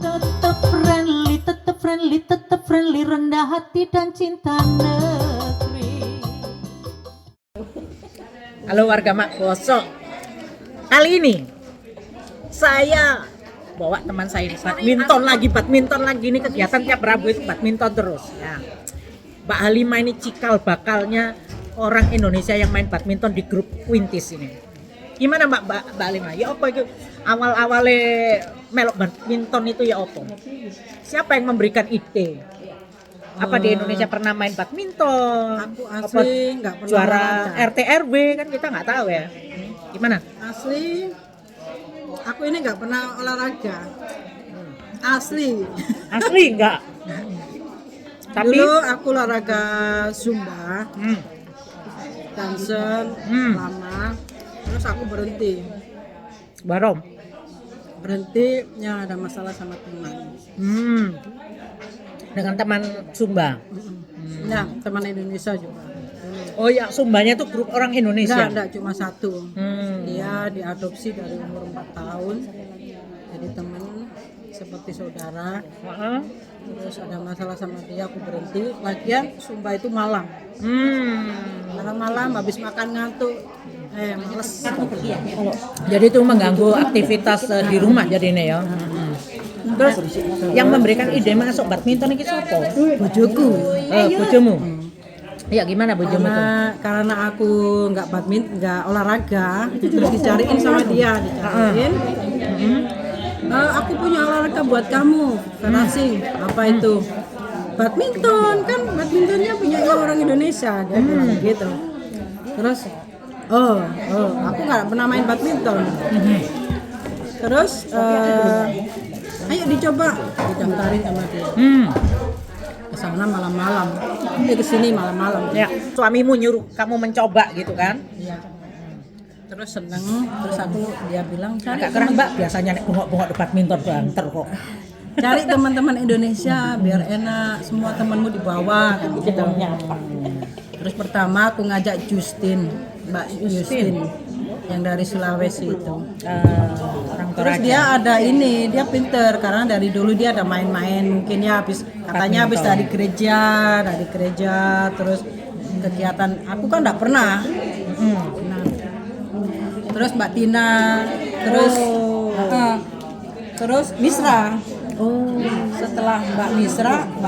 tetap friendly, rendah hati dan cinta negeri. Halo warga Mak Bosok. Kali ini saya bawa teman saya ini badminton lagi ini kegiatan tiap Rabu itu badminton terus ya. Mbak Halimah ini cikal bakalnya orang Indonesia yang main badminton di grup Quintis ini. Gimana Mbak Halimah? Ya apa itu awal-awalnya melok badminton itu ya apa? Siapa yang memberikan ide? Apa di Indonesia pernah main badminton? Aku asli nggak pernah juara olahraga. RT RW kan kita nggak tahu ya. Gimana? Asli, aku ini nggak pernah olahraga. Asli. Asli enggak? Tapi Dulu aku olahraga Zumba, dansen lama, terus aku berhenti. Berhenti, ya ada masalah sama teman. Dengan teman Sumba. Ya, teman Indonesia juga. Oh ya, Sumbanya itu grup orang Indonesia. Enggak cuma satu. Dia diadopsi dari umur 4 tahun. Jadi teman seperti saudara. Terus ada masalah sama dia, aku berhenti. Lagian Sumba itu malam. Malam habis makan ngantuk. Males. Jadi itu mengganggu aktivitas di rumah jadinya ya. Terus yang memberikan ide masuk badminton ini siapa? Bojoku. Bojomu. Iya, gimana bojomu tuh? Karena aku nggak badminton, nggak olahraga, terus dicariin sama dia, aku punya olahraga buat kamu, Federasi. Apa itu? Badminton, kan badmintonnya punya orang Indonesia, dia bilang gitu. Terus, aku nggak pernah main badminton. Terus, ayo dicoba, didaftarin sama dia. Ke sana malam-malam, dia kesini malam-malam. Ya, suamimu nyuruh kamu mencoba gitu kan? Iya. Terus seneng, terus dia bilang Agak keren Mbak, biasanya nek bengok-bengok di badminton banter kok. cari teman-teman Indonesia biar enak, semua temanmu dibawa gitu. Terus pertama aku ngajak Mbak Justin yang dari Sulawesi itu. Terus dia ada dia pinter karena dari dulu dia ada main-main, mungkin ya katanya habis dari gereja terus kegiatan aku kan enggak pernah. Terus Mbak Tina, terus Misra. Setelah Mbak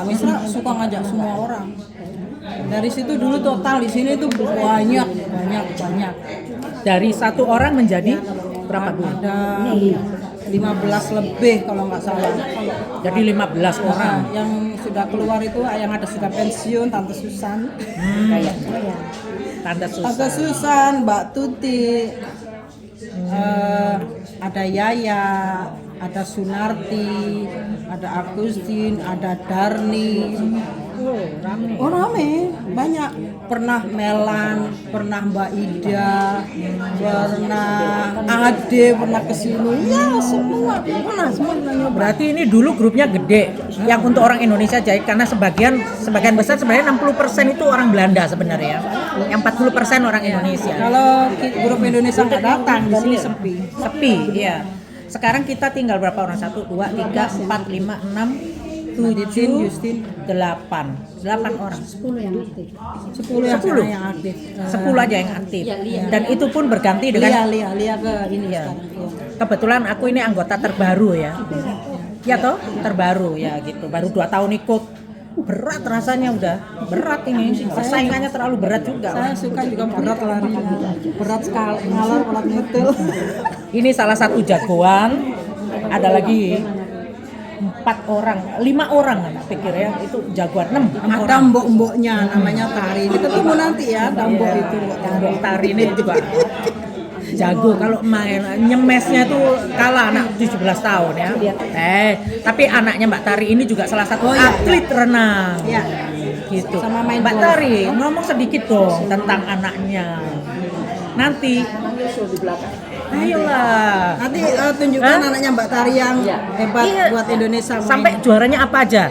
Misra suka ngajak semua orang. Dari situ dulu total di sini tuh banyak. Dari satu orang menjadi berapa dulu? Ada 15 lebih kalau nggak salah. Jadi 15 orang. Yang sudah keluar itu yang ada sudah pensiun, Tante Susan. Tante Susan, Mbak Tuti, ada Yaya, ada Sunarti, ada Agustin, ada Darni. Rame, banyak. Pernah Melan, pernah Mbak Ida, pernah Ade, pernah kesini. Ya semua pernah nyoba. Berarti ini dulu grupnya gede, yang untuk orang Indonesia jadi karena sebagian besar sebenarnya 60% itu orang Belanda sebenarnya, yang 40% orang Indonesia. Kalau grup Indonesia nggak datang, di sini Sepi, iya. Sekarang kita tinggal berapa orang? 1, 2, 3, 4, 5, 6, 7, Justin 8 orang. 10 yang aktif. 10 aja yang aktif. Dan itu pun berganti dengan Lia ke ini ya. sekarang. Kebetulan aku ini anggota terbaru ya. Ya toh, terbaru ya gitu. Baru 2 tahun ikut. Berat rasanya udah. Berat ini. Persaingannya terlalu berat juga. Saya suka juga berat lari. Berat sekali, ngalor berat nyetel. Ini salah satu jagoan. Ada lagi 5 orang kan pikir ya, itu jagoan 6 Ada orang. mbok-mboknya namanya Tari. Ini ketemu nanti ya, ada mbok itu mbok Tari. Mbok Tari ini juga jago kalau main, nyemesnya tuh kalah anak 17 tahun ya. Tapi anaknya Mbak Tari ini juga salah satu atlet renang. Iya. Gitu. Sama main Mbak bola. Tari ngomong sedikit dong tentang anaknya. Nanti ayolah. Nanti tunjukkan anaknya Mbak Tari yang hebat buat Indonesia. Sampai juaranya apa aja?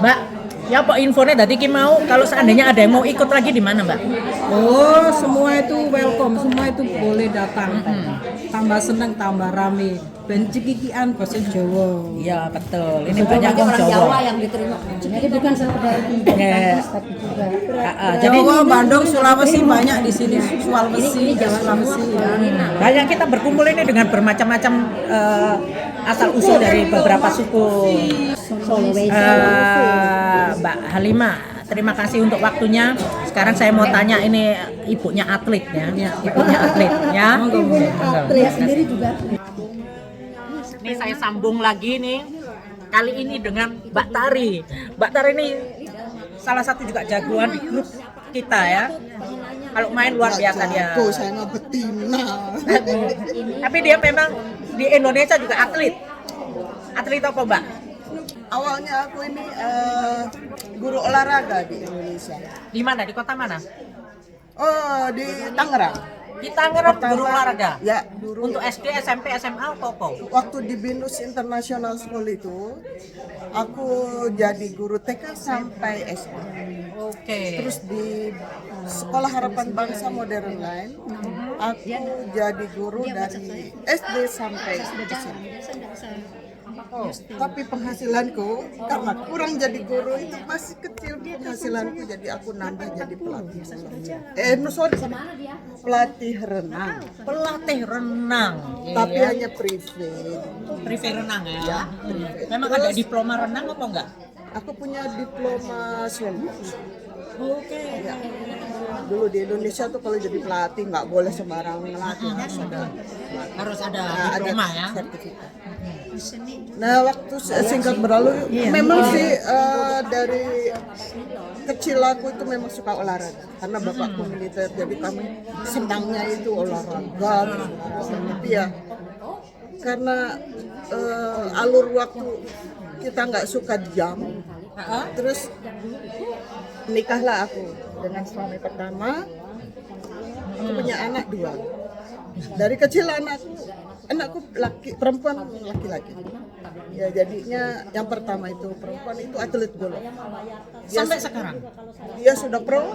Mbak, ya apa infonya tadi Ki mau kalau seandainya ada yang mau ikut lagi di mana, Mbak? Semua itu welcome, semua itu boleh datang. Tambah seneng, tambah rame. Ben cikikian bahasa Jawa. Iya betul. Ini banyak orang Jawa. yang diterima. Jadi bukan sekedar Iya. tapi juga Jadi Jawa, Bandung, Sulawesi banyak di sini. Sulawesi, Sulawesi. banyak kita berkumpul ini dengan bermacam-macam asal usul dari beberapa suku. Mbak Halimah, terima kasih untuk waktunya. Sekarang saya mau tanya, ini ibunya atlet ya, ibunya atlet ya. Atlet sendiri juga. Ini saya sambung lagi nih, kali ini dengan Mbak Tari. Mbak Tari ini salah satu juga jagoan di grup kita ya. Kalau main luar biasa dia. Saya mah betina. Tapi dia memang di Indonesia juga atlet. Atlet apa Mbak? Awalnya aku ini guru olahraga di Indonesia. Di mana? Di kota mana? Oh, di Tangerang. Di Tangerang guru olahraga. Ya, guru. Untuk SD, SMP, SMA atau apa? Waktu di Binus International School itu, aku jadi guru TK sampai SD. Oke. Terus di Sekolah Harapan Bangsa Modern Line, aku jadi guru dari SD sampai SMP. Oh, tapi penghasilanku karena kurang jadi guru itu masih kecil penghasilanku, jadi aku nambah jadi pelatih. Pelatih renang. Pelatih renang. Tapi Iya. hanya privat. Privé renang ya. Memang ada diploma renang apa enggak? Aku punya diploma swim. Oke. Ya. Dulu di Indonesia tuh kalau jadi pelatih nggak boleh sembarang ngelatih, Harus ada ada diploma ya. sertifikat. Nah, waktu singkat berlalu, memang sih dari kecil aku itu memang suka olahraga karena bapakku militer, jadi kami senangnya itu olahraga. Tapi ya karena alur waktu kita nggak suka diam, terus nikahlah aku dengan suami pertama. Aku punya anak 2. Dari kecil anakku perempuan laki-laki. Ya jadinya yang pertama itu perempuan itu atlet golf. Sampai sekarang. Dia sudah pro.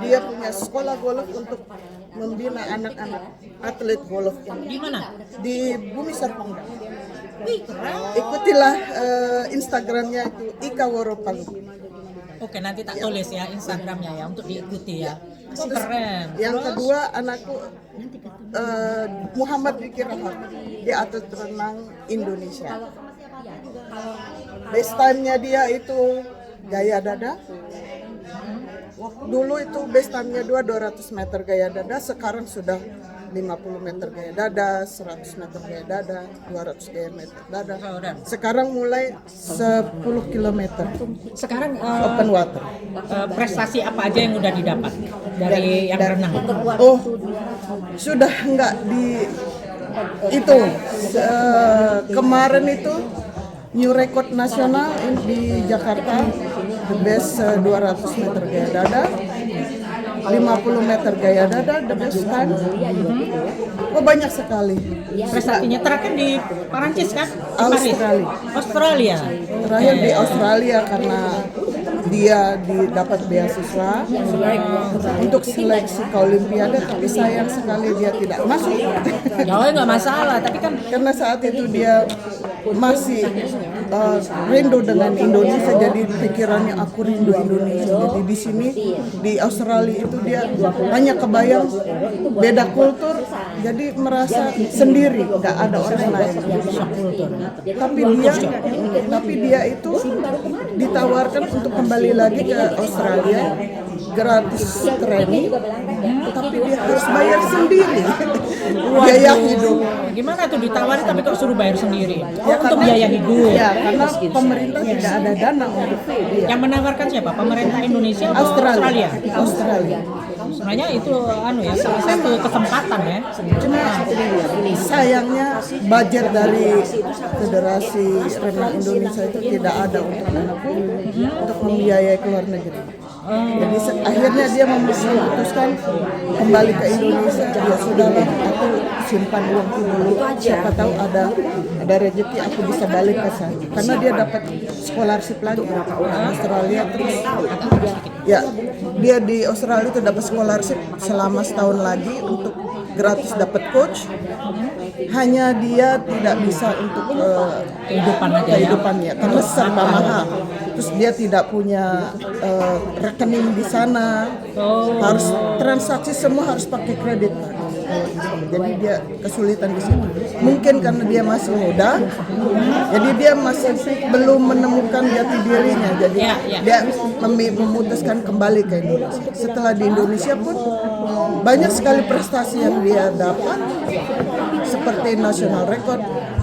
Dia punya sekolah golf untuk membina anak-anak atlet golf Di mana? di Bumi Serpong. Wih, keren. Ikutilah Instagramnya itu Ika Woro Palu. Oke, nanti tak tulis ya Instagramnya ya untuk diikuti ya. Oh, keren. Yang Terus? kedua anakku Muhammad Diki Rahmat, dia atlet renang Indonesia. Best time-nya dia itu gaya dada. Dulu itu best time-nya 200 meter gaya dada, sekarang sudah 50 meter gaya dada, 100 meter gaya dada, 200 gaya meter dada. Sekarang mulai 10 km Sekarang open water. prestasi apa aja yang udah didapat dari yang renang? Oh, sudah enggak di itu kemarin itu new record nasional di Jakarta, the best 200 meter gaya dada, 50 meter gaya dada, the best time. Oh, banyak sekali. Prestasinya terakhir di Perancis kan? Di Paris. Australia. Australia. Terakhir di Australia karena dia dapat beasiswa untuk seleksi ke Olimpiade, tapi sayang sekali dia tidak masuk. Ya nggak masalah, tapi kan Karena saat itu dia masih rindu dengan Indonesia, jadi pikirannya aku rindu Indonesia. Jadi di sini di Australia itu dia hanya kebayang beda kultur, jadi merasa sendiri, nggak ada orang lain. Tapi dia itu ditawarkan untuk kembali lagi ke Australia, gratis training, tapi dia harus bayar sendiri biaya hidup. gimana tuh ditawarin tapi kok suruh bayar sendiri? Ya, Untuk karena- biaya hidup. Ya, karena pemerintah tidak ada dana untuk dia. Yang menawarkan siapa? Pemerintah Indonesia atau Australia? Australia. Sebenarnya itu ya salah satu kesempatan ya. Cuma sayangnya budget dari Federasi Renang Indonesia itu tidak ada untuk anakku untuk membiayai ke luar negeri. Jadi akhirnya dia memutuskan kembali ke Indonesia. Ya sudahlah, aku simpan uangku dulu. Siapa tahu ada rezeki aku bisa balik ke sana. Karena dia dapat scholarship lagi di Australia terus. Ya, dia di Australia itu dapat scholarship selama setahun lagi untuk gratis dapat coach. hanya dia tidak bisa untuk Kehidupan aja ya. kehidupannya karena serba mahal. Terus dia tidak punya rekening di sana, harus transaksi semua harus pakai kredit. Jadi dia kesulitan di sini. Mungkin karena dia masih muda, jadi dia masih belum menemukan jati dirinya. Jadi dia memutuskan kembali ke Indonesia. Setelah di Indonesia pun banyak sekali prestasi yang dia dapat, seperti national record,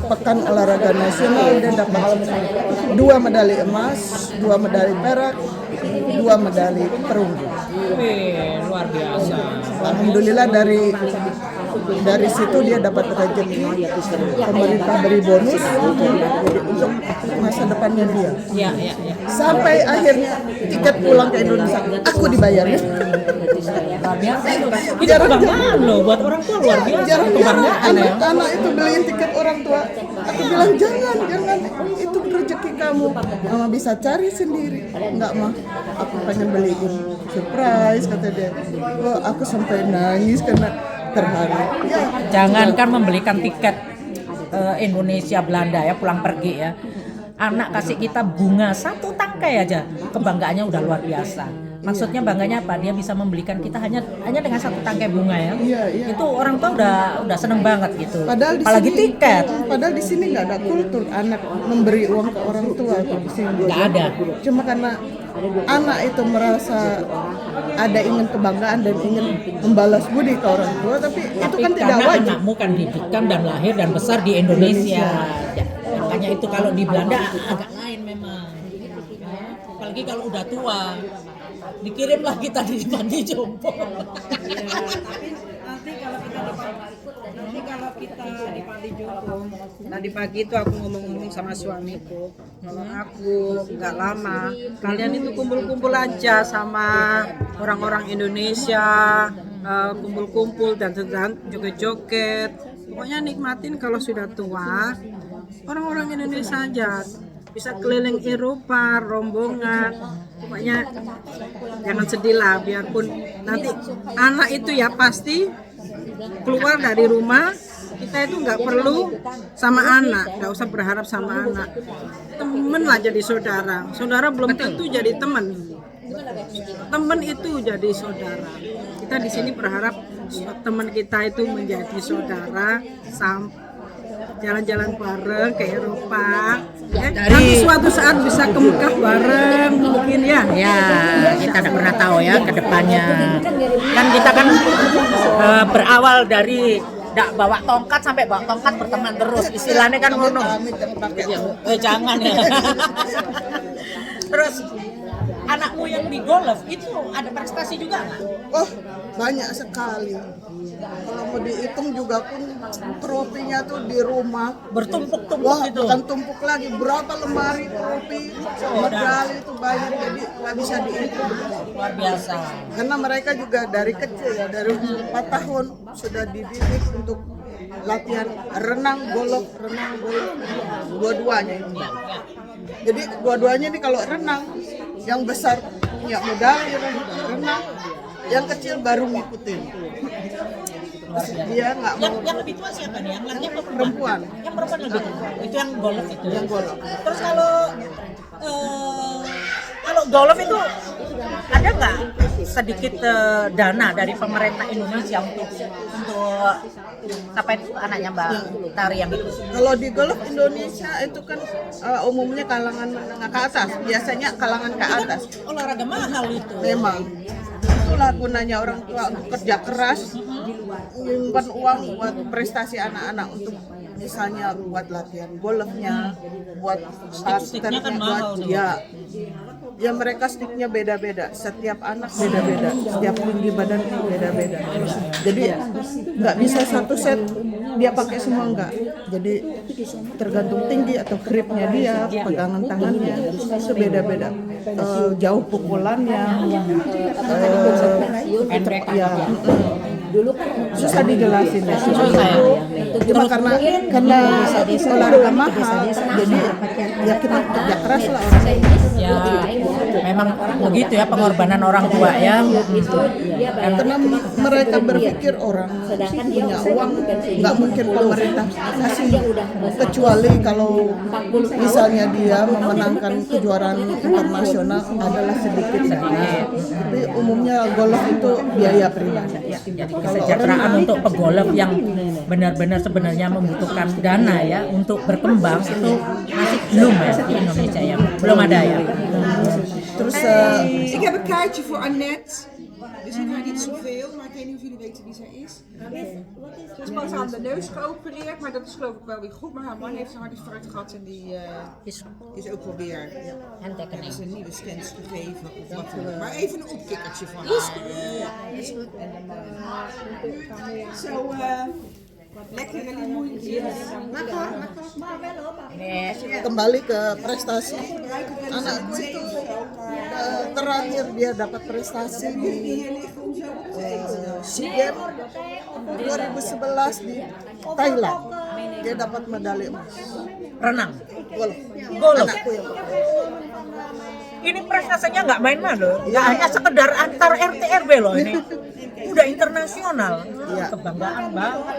pekan olahraga nasional, dia dapat 2 medali emas, 2 medali perak, 2 medali perunggu. Wih, luar biasa. Alhamdulillah dari situ dia dapat rezeki, pemerintah beri bonus untuk masa depannya dia. Iya. Sampai akhirnya tiket pulang ke Indonesia aku dibayarnya. Luar biasa itu. Itu kebanggaan loh buat orang tua, luar biasa. Jarang-jarang Kebanggaan ya. anak-anak itu beliin tiket orang tua. Aku bilang jangan, itu rezeki kamu. Mama bisa cari sendiri. Enggak mah, aku pengen beliin surprise kata dia. Oh, aku sampai nangis karena terharu. Ya, Jangankan membelikan tiket Indonesia Belanda ya, pulang pergi ya. Anak kasih kita bunga 1 tangkai aja, kebanggaannya udah luar biasa. Maksudnya bangganya apa? Dia bisa membelikan kita hanya dengan 1 tangkai bunga ya. Iya. Itu orang tua udah seneng banget gitu. Padahal di Apalagi sini, tiket. Padahal di sini nggak ada kultur anak memberi uang ke orang tua di sini. Nggak ada. Cuma karena anak itu merasa ada ingin kebanggaan dan ingin membalas budi ke orang tua, tapi itu kan tidak karena wajib. anakmu kan didikan dan lahir dan besar di Indonesia. Ya, makanya itu kalau di Belanda agak lain memang. Ya, apalagi kalau udah tua. Dikirimlah kita di panti jompo. Nanti kalau kita di panti jompo, tadi pagi itu aku ngomong-ngomong sama suamiku, kalau aku nggak lama, kalian itu kumpul-kumpul aja sama orang-orang Indonesia, kumpul-kumpul dan joget-joget. Pokoknya nikmatin kalau sudah tua, orang-orang Indonesia aja. Bisa keliling Eropa, rombongan, pokoknya jangan sedih lah, biarpun nanti anak itu ya pasti keluar dari rumah, kita itu nggak perlu sama anak, nggak usah berharap sama anak, temen lah jadi saudara belum tentu jadi temen itu jadi saudara. Kita di sini berharap teman kita itu menjadi saudara sampai jalan-jalan bareng ke Eropa, nanti suatu saat bisa ke Mekah bareng mungkin ya. Ya, kita tidak pernah tahu ya ke depannya. Kan kita kan berawal dari tidak bawa tongkat sampai bawa tongkat berteman terus. Istilahnya kan ngono. Jangan ya. Terus anakmu yang di golf itu ada prestasi juga nggak? Oh, banyak sekali. Kalau mau dihitung juga pun trofinya tuh di rumah Bertumpuk-tumpuk wah, gitu. bukan tumpuk lagi, berapa lemari trofi, medali itu banyak, jadi nggak bisa dihitung. Luar biasa. Karena mereka juga dari kecil ya, dari umur 4 tahun sudah dididik untuk latihan renang, golf, dua-duanya ini. Jadi dua-duanya ini kalau renang, yang besar punya medali renang, yang kecil baru ngikutin. Terus dia nggak mau. Yang lebih tua siapa nih? Yang laki apa Perempuan. Yang perempuan lebih tua. Itu yang golf itu. Yang golf. Terus kalau golf itu ada nggak sedikit dana dari pemerintah Indonesia untuk sampai itu anaknya Mbak Tari yang itu? Kalau di golf Indonesia itu kan umumnya kalangan menengah ke atas, biasanya kalangan ke atas. Olahraga mahal itu. Memang itulah gunanya orang tua untuk kerja keras, menyimpan uang buat prestasi anak-anak, untuk misalnya buat latihan golfnya, buat Stick-sticknya kan starternya, mahal buat tuh. ya mereka sticknya beda-beda, setiap anak beda-beda, setiap tinggi badan beda-beda. Jadi nggak bisa satu set dia pakai semua, enggak. Jadi tergantung tinggi atau gripnya dia, pegangan tangannya itu beda-beda. Jauh pukulannya, ya susah dijelasin ya. Cuma karena olahraga mahal, jadi ya kita kerja keras lah orang. Ya, memang begitu ya pengorbanan orang tua ya. Karena mereka berpikir orang punya uang nggak mungkin pemerintah kasih, kecuali kalau misalnya dia memenangkan kejuaraan internasional adalah sedikit dana. Tapi umumnya golf itu biaya pribadi. Jadi kesejahteraan untuk pegolf yang benar-benar sebenarnya membutuhkan dana ya untuk berkembang itu masih belum ya di Indonesia ya, belum ada ya. Terus Ik heb een kaartje voor Annette. Dus ik ga niet zoveel, maar ik weet niet of jullie weten wie zij is. Ze is pas aan de neus geopereerd, maar dat is geloof ik wel weer goed. Maar haar man heeft een hartinfarct gehad en die is ook wel weer. Hebben ze een nieuwe stents gegeven of wat dan ook. Maar even een opkikkertje van haar. Is goed. Zo lekkere limoentjes. kembali ke prestasi, anakku itu terakhir dia dapat prestasi di SEA Games 2011 di Thailand. Dia dapat medali emas. Renang, Golf. golf. Anakku yang Ini prestasinya nggak main-main loh, nggak hanya sekedar antar RT RW loh ini, udah internasional. Iya. Kebanggaan banget.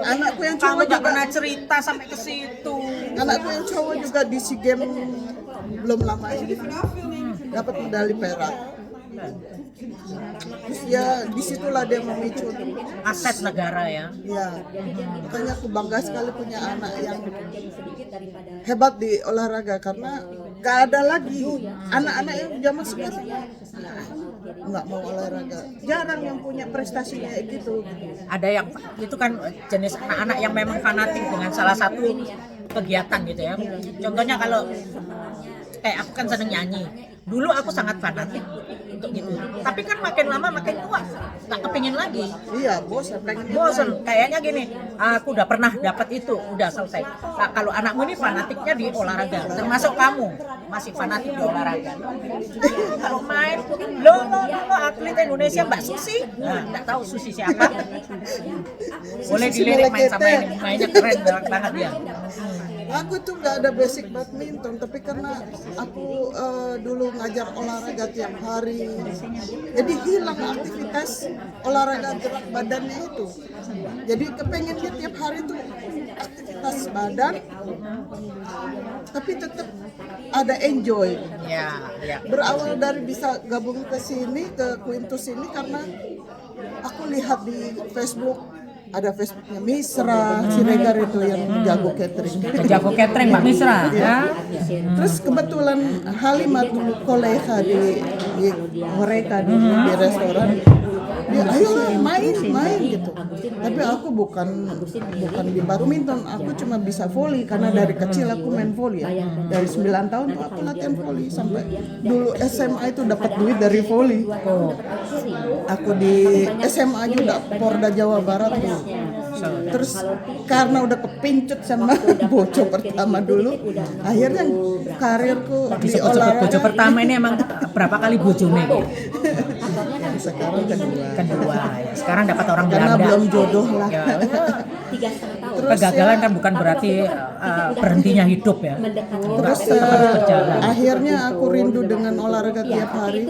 anakku yang Kamu cowok nggak juga, pernah cerita sampai ke situ. anakku yang cowok juga di SEA Games belum lama ini dapat medali perak. Terus ya disitulah dia memicu untuk Aset negara ya. ya, makanya aku bangga sekali punya anak yang hebat di olahraga karena gak ada lagi anak-anak yang zaman sekarang nggak mau olahraga, jarang yang punya prestasi kayak gitu. Ada yang itu kan jenis anak-anak yang memang fanatik dengan salah satu kegiatan gitu ya. Contohnya kalau kayak aku kan seneng nyanyi. Dulu aku sangat fanatik untuk gitu. Tapi kan makin lama makin tua, nggak kepingin lagi. Iya, pengen Bosen, kayaknya gini, aku udah pernah dapat itu, udah selesai. Nah, kalau anakmu ini fanatiknya di olahraga, termasuk kamu masih fanatik di olahraga. Kalau main, lo atlet Indonesia Mbak Susi, nah, nggak tahu Susi siapa. Boleh dilirik main sama ini, mainnya keren banget dia. Aku tuh nggak ada basic badminton, tapi karena aku dulu ngajar olahraga tiap hari, jadi hilang aktivitas olahraga gerak badannya itu. Jadi kepengen dia tiap hari tuh aktivitas badan, tapi tetap ada enjoy. Ya, ya. Berawal dari bisa gabung ke sini, ke Quintus ini karena aku lihat di Facebook. Ada Facebooknya Misra Siregar itu yang jago catering. Jago catering Mbak Misra ya. Terus kebetulan Halimat dulu kolega di mereka di restoran. Dia ayo main gitu. Tapi aku bukan di badminton, aku cuma bisa volley karena dari kecil aku main volley ya. Dari 9 tahun tuh aku latihan volley sampai dulu SMA itu dapat duit dari volley. Aku di SMA juga Porda Jawa Barat tuh. Terus karena udah kepincut sama bojo pertama dulu, akhirnya karirku di olahraga. Bojo pertama ini emang berapa kali bojone? Sekarang Kedua ya. Sekarang dapat orang karena Belanda. belum jodoh lah. Ya, Terus kegagalan kan bukan berarti berhentinya hidup ya. Terus akhirnya aku rindu dengan olahraga tiap hari.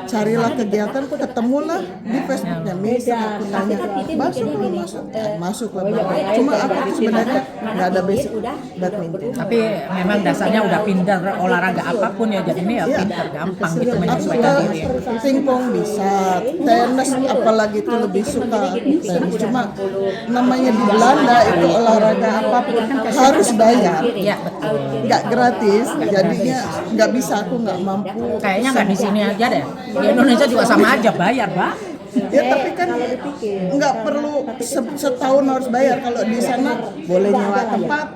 Carilah kegiatan, ketemulah di Facebooknya Misra. Aku tanya, masuk lah. Cuma aku tuh sebenarnya nggak ada basic badminton. Tapi memang dasarnya udah pintar olahraga apapun ya, jadi ini ya pintar gampang gitu Aku menyesuaikan diri. pingpong bisa, tenis apalagi itu lebih suka tenis. Cuma namanya di Belanda itu olahraga apapun harus bayar, Iya betul. nggak gratis. Jadinya nggak bisa, aku nggak mampu. Kayaknya nggak di sini aja deh. Di Indonesia juga sama aja bayar, Mbak. Ya tapi kan nggak perlu setahun harus bayar. Kalau di sana boleh nyewa tempat,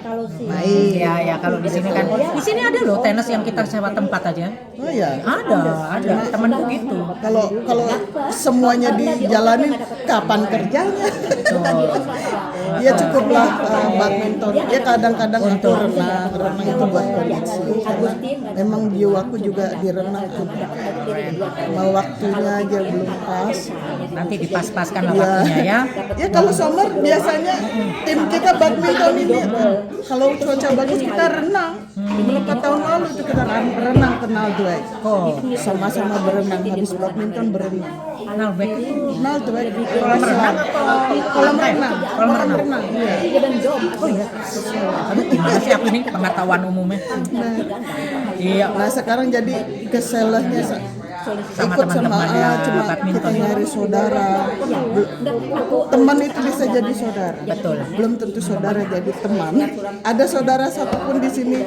main. Iya ya, kalau di sini kan. Di sini ada loh tenis yang kita sewa tempat aja. Oh ya. Ada temanku gitu. Kalau semuanya dijalanin, kapan kerjanya? Ya cukuplah badminton. Ya kadang-kadang aku renang itu buat kondisi. Karena memang jiwaku juga di renang. Mau waktunya aja belum pas. Nanti dipas-paskan lah waktunya ya. Ya kalau summer biasanya tim kita badminton ini kalau cuaca bagus kita renang. Beberapa tahun lalu itu kita renang kenal duet. Sama-sama berenang, habis badminton berenang. Kenal baik itu Kenal duet. kolam renang atau Kolam renang. Kolam renang. Iya. Oh iya. Aduh, gimana sih aku ini pengetahuan umumnya? Iya. Nah sekarang jadi keselahnya Sama ikut teman-teman ya, cuma badminton. kita nyari saudara. Teman itu bisa jadi saudara. Betul. Belum tentu saudara jadi teman. Ada saudara satupun di sini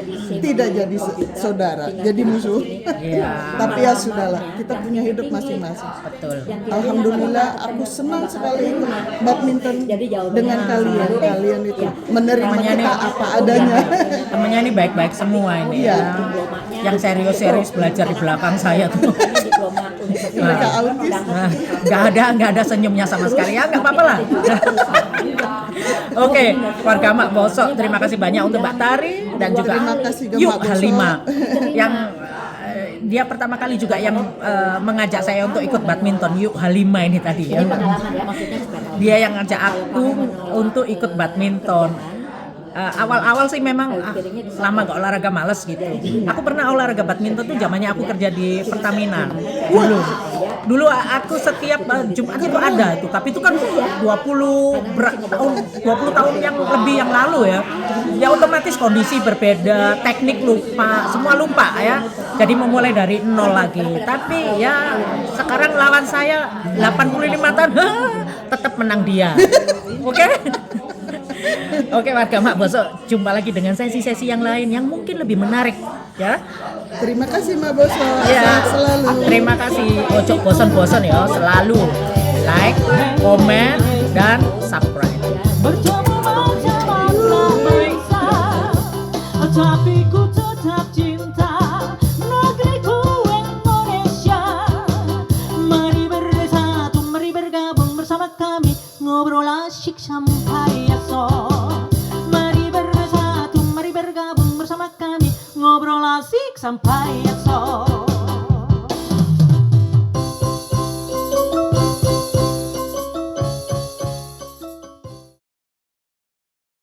tidak jadi saudara, jadi musuh. Iya. Tapi ya sudahlah, kita punya hidup masing-masing. Betul. Alhamdulillah, aku senang sekali ikut badminton dengan kalian. Kalian itu menerima Temannya kita nih- apa adanya. Temennya ini baik-baik semua ini Iya. ya. Yang serius-serius belajar di belakang saya tuh. Mereka autis. Nah, nggak ada senyumnya sama sekali ya, nggak apa-apa lah. Oke, warga Mak Bosok, terima kasih banyak untuk Mbak Tari dan juga Terima kasih ke Yuk Mak Bosok. Halima yang dia pertama kali juga yang mengajak saya untuk ikut badminton. Yuk Halima ini tadi ya. Dia yang ngajak aku untuk ikut badminton. Awal-awal sih memang lama gak olahraga males gitu. Aku pernah olahraga badminton tuh zamannya aku kerja di Pertamina dulu aku setiap Jumat itu ada itu, tapi itu kan 20 tahun yang lebih yang lalu ya. Ya otomatis kondisi berbeda, teknik lupa, semua lupa ya. Jadi memulai dari nol lagi. Tapi ya sekarang lawan saya 85 tahun tetap menang dia. Oke? Oke warga Mak Bosok, jumpa lagi dengan sesi-sesi yang lain yang mungkin lebih menarik ya. Terima kasih Mbak Boso. Ya, Sehat selalu. terima kasih. Ojo bosan-bosan ya, selalu like, komen, dan subscribe. Bertemu macam-macam bangsa, tapi ku tetap cinta negeriku Indonesia. Mari bersatu, mari bergabung bersama kami, ngobrol asyik sampai esok. Mari bersatu, mari bergabung bersama kami, ngobrol asik sampai esok.